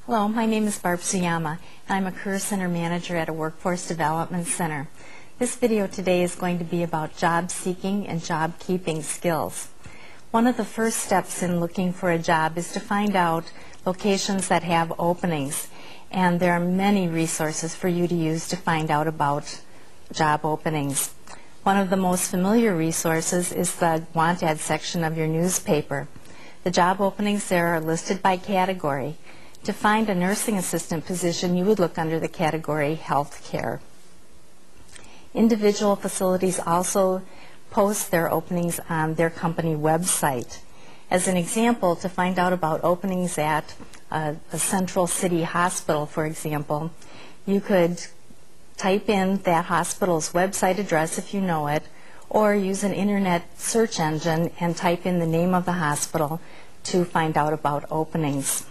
Hello, my name is Barb Suyama, and I'm a Career Center Manager at a Workforce Development Center. This video today is going to be about job seeking and job keeping skills. One of the first steps in looking for a job is to find out locations that have openings, and there are many resources for you to use to find out about job openings. One of the most familiar resources is the Want Ad section of your newspaper. The job openings there are listed by category. To find a nursing assistant position, you would look under the category Health Care. Individual facilities also post their openings on their company website. As an example, to find out about openings at a central city hospital, for example, you could type in that hospital's website address if you know it, or use an internet search engine and type in the name of the hospital to find out about openings.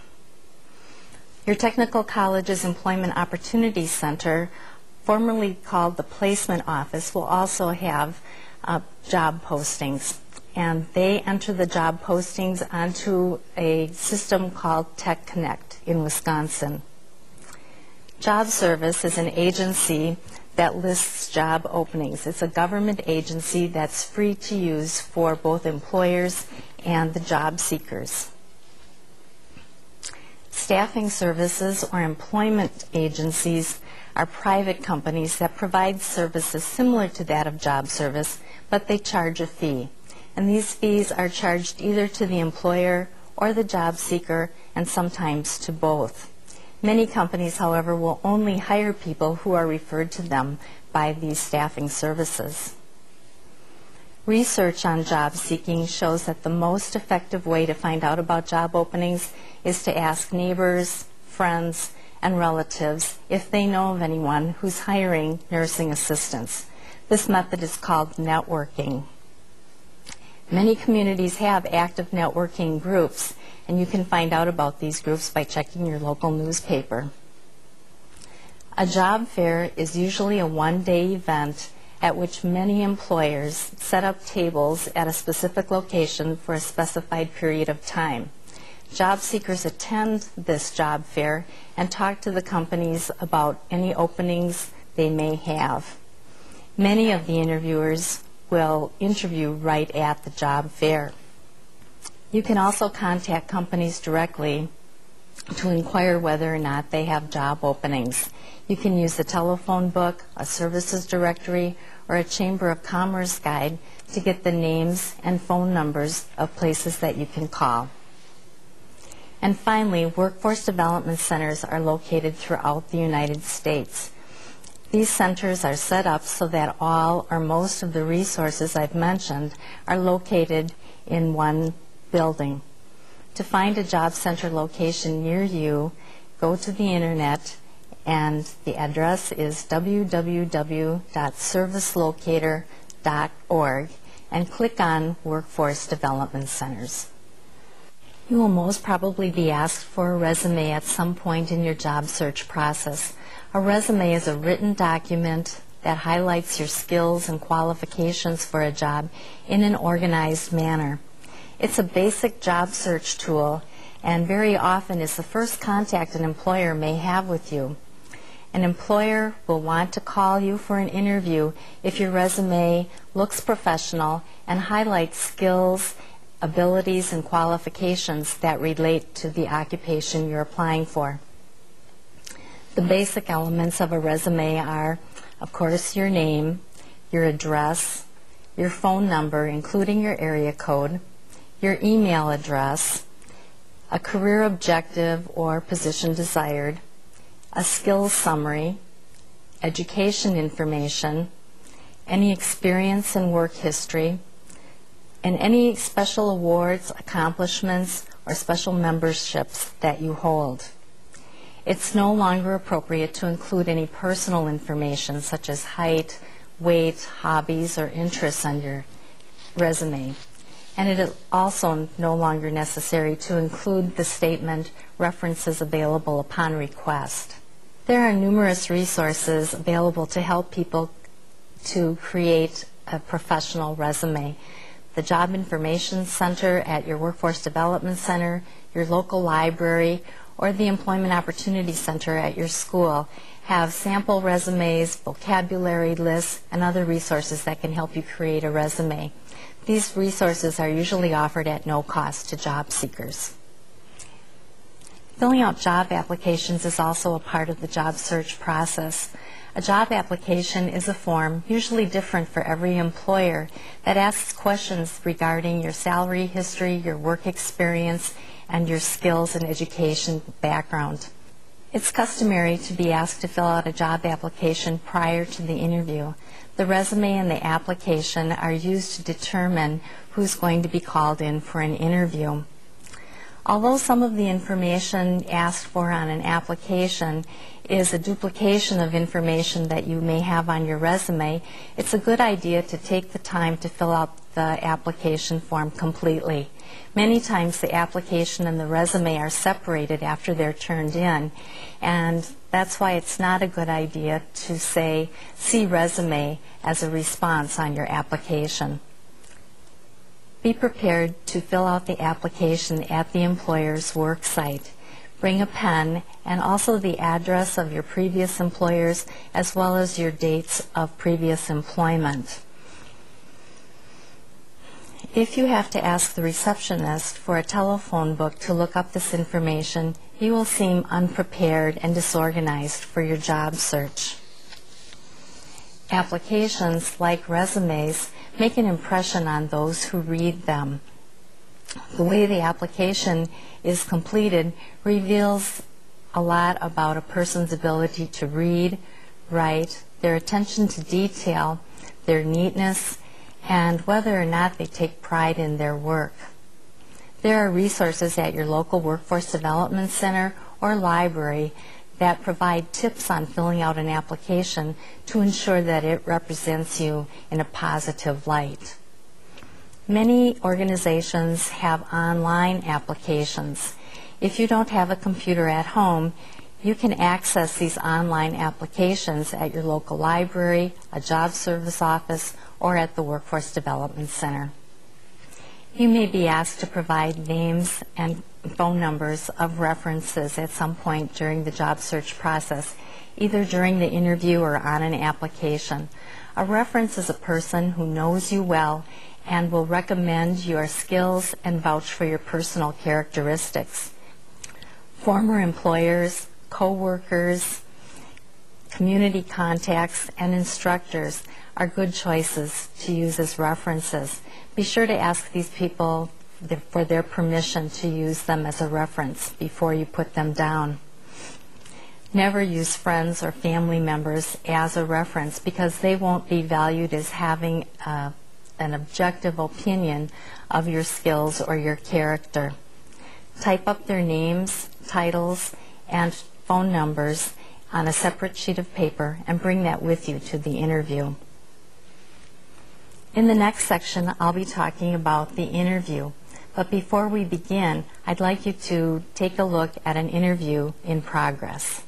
Your technical college's Employment Opportunity Center, formerly called the Placement Office, will also have job postings. And they enter the job postings onto a system called Tech Connect in Wisconsin. Job Service is an agency that lists job openings. It's a government agency that's free to use for both employers and the job seekers. Staffing services or employment agencies are private companies that provide services similar to that of job service, but they charge a fee. And these fees are charged either to the employer or the job seeker, and sometimes to both. Many companies, however, will only hire people who are referred to them by these staffing services. Research on job seeking shows that the most effective way to find out about job openings is to ask neighbors, friends, and relatives if they know of anyone who's hiring nursing assistants. This method is called networking. Many communities have active networking groups, and you can find out about these groups by checking your local newspaper. A job fair is usually a one-day event at which many employers set up tables at a specific location for a specified period of time. Job seekers attend this job fair and talk to the companies about any openings they may have. Many of the interviewers will interview right at the job fair. You can also contact companies directly to inquire whether or not they have job openings. You can use a telephone book, a services directory, or a Chamber of Commerce guide to get the names and phone numbers of places that you can call. And finally, workforce development centers are located throughout the United States. These centers are set up so that all or most of the resources I've mentioned are located in one building. To find a job center location near you, go to the internet, and the address is www.servicelocator.org and click on Workforce Development Centers. You will most probably be asked for a resume at some point in your job search process. A resume is a written document that highlights your skills and qualifications for a job in an organized manner. It's a basic job search tool and very often is the first contact an employer may have with you. An employer will want to call you for an interview if your resume looks professional and highlights skills, abilities, and qualifications that relate to the occupation you're applying for. The basic elements of a resume are, of course, your name, your address, your phone number, including your area code, your email address, a career objective or position desired, a skills summary, education information, any experience and work history, and any special awards, accomplishments, or special memberships that you hold. It's no longer appropriate to include any personal information such as height, weight, hobbies, or interests on your resume. And it is also no longer necessary to include the statement, references available upon request. There are numerous resources available to help people to create a professional resume. The Job Information Center at your Workforce Development Center, your local library, or the Employment Opportunity Center at your school have sample resumes, vocabulary lists, and other resources that can help you create a resume. These resources are usually offered at no cost to job seekers. Filling out job applications is also a part of the job search process. A job application is a form, usually different for every employer, that asks questions regarding your salary history, your work experience, and your skills and education background. It's customary to be asked to fill out a job application prior to the interview. The resume and the application are used to determine who's going to be called in for an interview. Although some of the information asked for on an application is a duplication of information that you may have on your resume, it's a good idea to take the time to fill out the application form completely. Many times the application and the resume are separated after they're turned in, and that's why it's not a good idea to say, "See resume" as a response on your application. Be prepared to fill out the application at the employer's work site. Bring a pen and also the address of your previous employers as well as your dates of previous employment. If you have to ask the receptionist for a telephone book to look up this information, you will seem unprepared and disorganized for your job search. Applications, like resumes, make an impression on those who read them. The way the application is completed reveals a lot about a person's ability to read, write, their attention to detail, their neatness, and whether or not they take pride in their work. There are resources at your local workforce development center or library that provide tips on filling out an application to ensure that it represents you in a positive light. Many organizations have online applications. If you don't have a computer at home, you can access these online applications at your local library, a job service office, or at the Workforce Development Center. You may be asked to provide names and phone numbers of references at some point during the job search process, either during the interview or on an application. A reference is a person who knows you well and will recommend your skills and vouch for your personal characteristics. Former employers, co-workers, community contacts, and instructors are good choices to use as references. Be sure to ask these people for their permission to use them as a reference before you put them down. Never use friends or family members as a reference because they won't be valued as having an objective opinion of your skills or your character. Type up their names, titles, and phone numbers on a separate sheet of paper and bring that with you to the interview. In the next section, I'll be talking about the interview. But before we begin, I'd like you to take a look at an interview in progress.